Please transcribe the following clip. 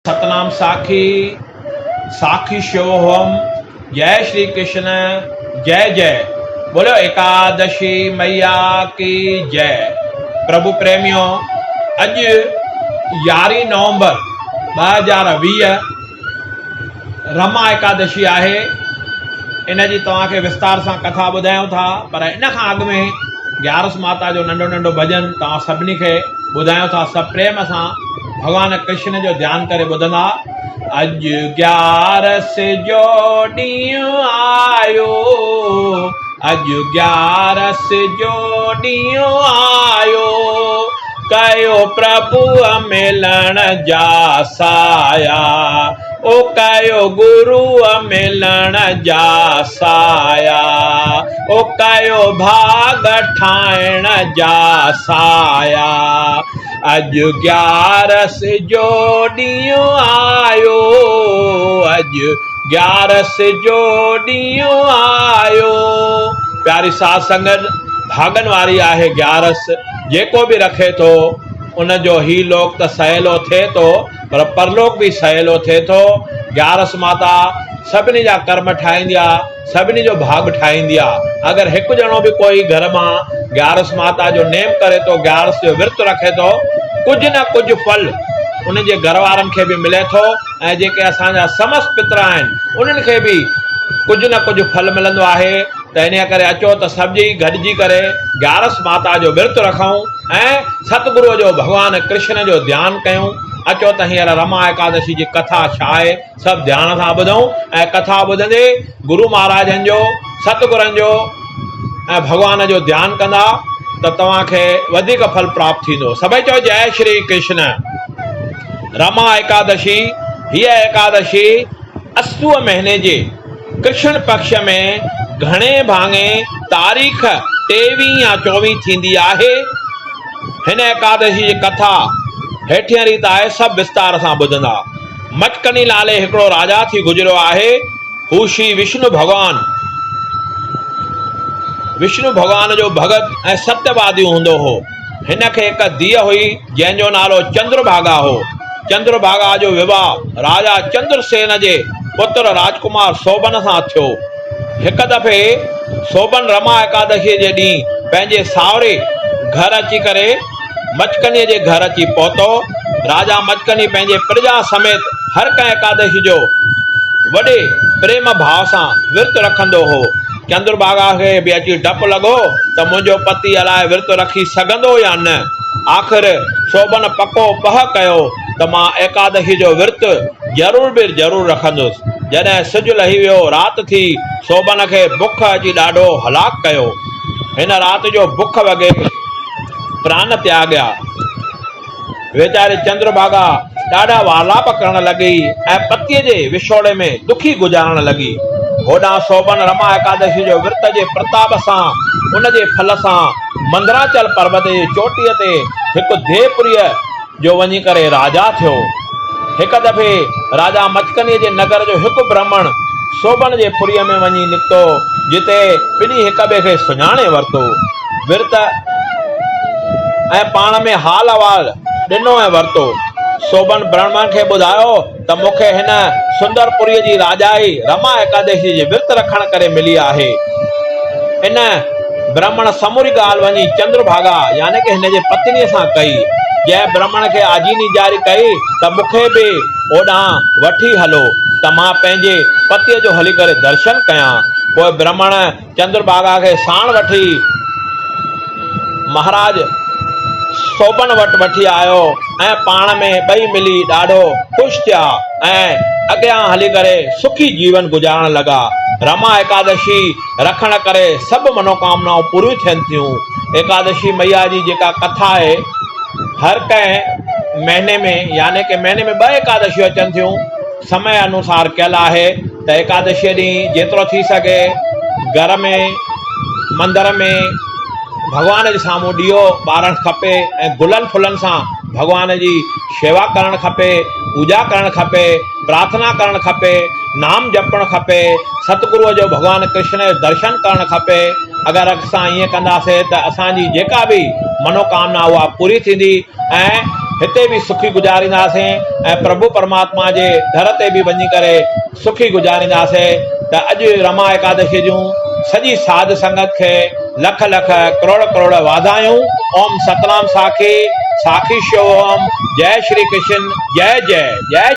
सतनाम साखी साखी शिवोहम। जय श्री कृष्ण। जय जय बोलो एकादशी मैया की जय। प्रभु प्रेमियों, अज 11 नवंबर 2020 रमा एकादशी है। इन जी तव्हांखे विस्तार से कथा ॿुधायूं था, पर इन खां अॻु में ग्यारस माता जो नंढो नंढो भजन तव्हां सभिनी खे ॿुधायूं था। सभु प्रेम सां भगवान कृष्ण जो ध्यान करे ॿुधंदा। अज 11 जो ॾींहुं आयो, अज 11 जो ॾींहुं आयो, कयो प्रभु मिलण जा साया, ओ कयो गुरु मिलण जा साया, ओ कयो भाग ठाहिण जा साया। अज 11 जो ॾींहुं आयो, अज 11 जो ॾींहुं आयो। प्यारी साध संगत, भागन वारी आहे 11। जेको भी रखे तो उन जो ही लोक त सहेलो थे तो, पर परलोक भी सहेलो थे तो। 11 माता सभिनी जा कर्म ठाहींदी आ, सभिनी जो भाग ठाहींदी आ। अगर हिकु ॼणो भी कोई घर मां 11 माता जो नेम करे तो, 11 जो विर्त रखे तो, कुछ न कुछ फल उन जे घर वारन खे भी मिले तो, ऐं जेके असांजा समस्त पितर आहिनि उन्हनि खे भी कुछ न कुछ फल मिलंदो आहे। त इन करे अचो त सभजी गॾिजी करे 11 माता जो विर्त रखूं ऐं सतगुरु जो भगवान कृष्ण जो ध्यान कयूं। अचो त हींअर रमा एकादशी जी कथा छा आहे सभु ध्यान सां ॿुधूं, ऐं कथा ॿुधंदे गुरु महाराजनि जो, सतगुरनि जो ऐं भगवान जो ध्यान कंदा त तव्हांखे वधीक फल प्राप्त थींदो। सभई चओ जय श्री कृष्ण। रमा एकादशी हीअ एकादशी असू महीने जे कृष्ण पक्ष में घणे भाङे तारीख़ 23 या 24 थींदी आहे। हिन एकादशी जी कथा हेठियां रीत आहे, सभु विस्तार सां ॿुधंदा। मचकनी नाले हिकिड़ो राजा थी गुज़रियो आहे। हू श्री विष्णु भगवान जो भगत ऐं सत्यवादी हूंदो हो। हिन खे हिकु धीअ हुई जंहिंजो नालो चंद्रभागा हो। चंद्रभागा जो विवाह राजा चंद्रसेन जे पुत्र राजकुमार सोबन सां थियो। हिकु दफ़े सोबन रमा एकादशी जे ॾींहुं पंहिंजे सावरे घर अची करे मचकनीअ जे घर अची पहुतो। राजा मचकनी पंहिंजे प्रजा समेत हर कंहिं एकादशी जो वॾे प्रेम भाव सां विर्त रखंदो हो। चंद्रभागा खे बि अची डपु लॻो त मुंहिंजो पति अलाए विर्त रखी सघंदो या न। आख़िर सोबन पको पह कयो त मां एकादशी जो विर्त ज़रूरु रखंदुसि। जॾहिं सिजु लही वियो, राति थी, सोबन खे बुख अची ॾाढो हलाक कयो। हिन राति जो बुख वॻे प्राण त्याॻिया। वेचारी चंद्रभागा ॾाढा वालाप करण लॻी ऐं पतीअ जे विछोड़े में दुखी गुज़ारण लॻी। होॾां सोबन रमा एकादशी जो विर्त जे प्रताप सां, उन जे फल सां मंदराचल पर्वत जी चोटीअ ते हिकु देवपुरीअ जो वञी करे राजा थियो। हिकु दफ़े राजा मचकनीअ जे नगर जो हिकु ब्राह्मण सोबन जे पुरीअ में वञी निकितो, जिते ॿिन्ही हिक ॿिए खे सुञाणे वरितो। विर्त ऐं पाण में हाल अहवाल ॾिनो ऐं वरितो। सोबन ब्राह्मण खे ॿुधायो त मूंखे हिन सुंदरपुरीअ जी राजाई रमा एकादशी जे विर्त रखण करे मिली आहे। इन ब्राह्मण समूरी ॻाल्हि वञी चंद्रभागा यानी कि हिन जे पत्नीअ सां कई। जंहिं ब्राह्मण खे आजीनी जारी कई त मूंखे बि ओॾां वठी हलो त मां पंहिंजे पतीअ जो हली करे दर्शन कयां। पोइ ब्राह्मण चंद्रभागा खे साण वठी महाराज सोबन वटि वठी आयो ऐं पाण में ॿई मिली ॾाढो ख़ुशि थिया ऐं अॻियां हली करे सुखी जीवन गुज़ारण लॻा। रमा एकादशी रखण करे सभु मनोकामनाऊं पूरियूं थियनि थियूं। एकादशी मैया जी जेका कथा आहे, हर कंहिं महीने में यानी कि महीने में 2 एकादशियूं अचनि थियूं, समय अनुसार कयल आहे त एकादशी ॾींहुं जेतिरो थी सघे घर में, मंदर में भगवान जे साम्हूं ॾीओ ॿारणु खपे ऐं गुलनि फुलनि सां भगवान जी शेवा करणु खपे, पूजा करणु खपे, प्रार्थना करणु खपे, नाम जपणु खपे, सतगुरुअ जो भगवान कृष्ण जो दर्शन करणु खपे। अगर असां ईअं कंदासीं त असांजी जेका भी मनोकामना उहा पूरी थींदी ऐं हिते बि सुखी गुज़ारींदासीं ऐं प्रभु परमात्मा जे दर ते बि वञी करे सुखी गुज़ारींदासीं। त अॼु रमा एकादशी जूं सॼी साध संगत खे लख लख करोड़ करोड़ वाधायूं। ओम सतनाम साखी, साखी शोहम। जय श्री कृष्ण, जय जय जय।